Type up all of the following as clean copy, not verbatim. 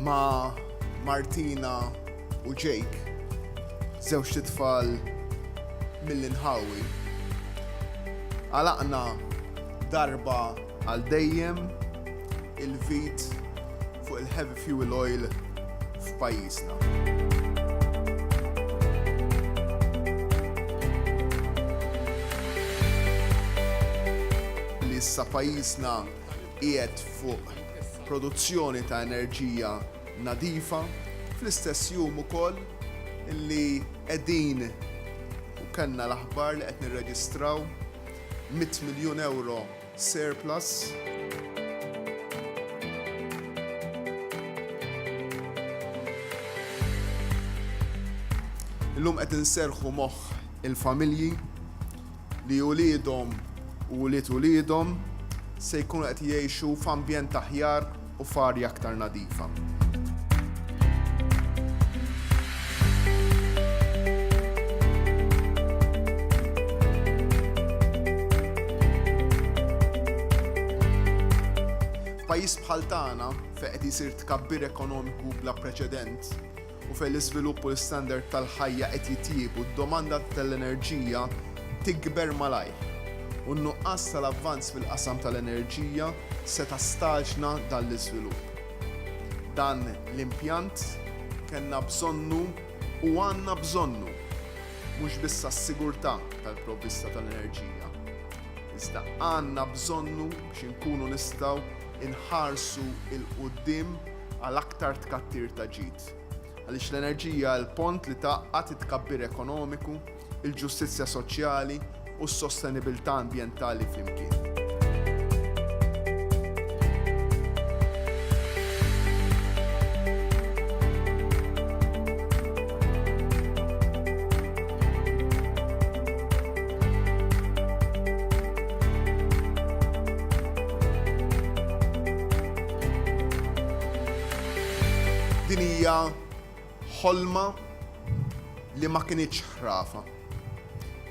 ma' Martina u Jake, żewġ titfal mill-Inħawi. Għalaqna darba għal dejjem il-vit fuq il-heavy fuel oil f'pajjiżna. Li issa pajjiżna qiegħed fuq produzzjoni ta' enerġija nadifa, fl-istess jum ukoll illi qegħdin u kellna l-aħbar li qed nirreġistraw 100 miljun euro surplus. Illum qed inserħu moħħ il-familji li wliedhom u wlied wliedhom se jkunu qed jgħixu f'ambjent aħjar u f'arja aktar nadifa. F'pajjiż bħal tagħna fejn qed isir tkabbir ekonomiku bla preċedent u fejn l-iżvilupp u l-istandard tal-ħajja qed jitjiebu, d-domanda tal-enerġija tikber malajr. U n-nuqqas tal-avvanz fil-qasam tal-enerġija se tastaġna dan l-iżvilupp. Dan l-impjant kellna bżonnu u għandna bżonnu mhux biss għas-sigurtà tal-provvista tal-enerġija. Iżda għandna bżonnu biex inkunu nistgħu inħarsu il-quddiem għal aktar tkattir ta' ġid. Għaliex l-enerġija l-pont li taqqat it-tkabbir ekonomiku, il-ġustizzja soċjali u s-sostenibilità ambjentali flimkien. Din hija ħolma li ma kinitx ħrafa.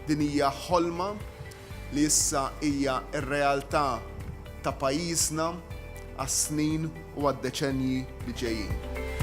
Din hija ħolma li issa hija r-realtà ta' pajjiżna għas-snin u għad-deċenji li ġejjin.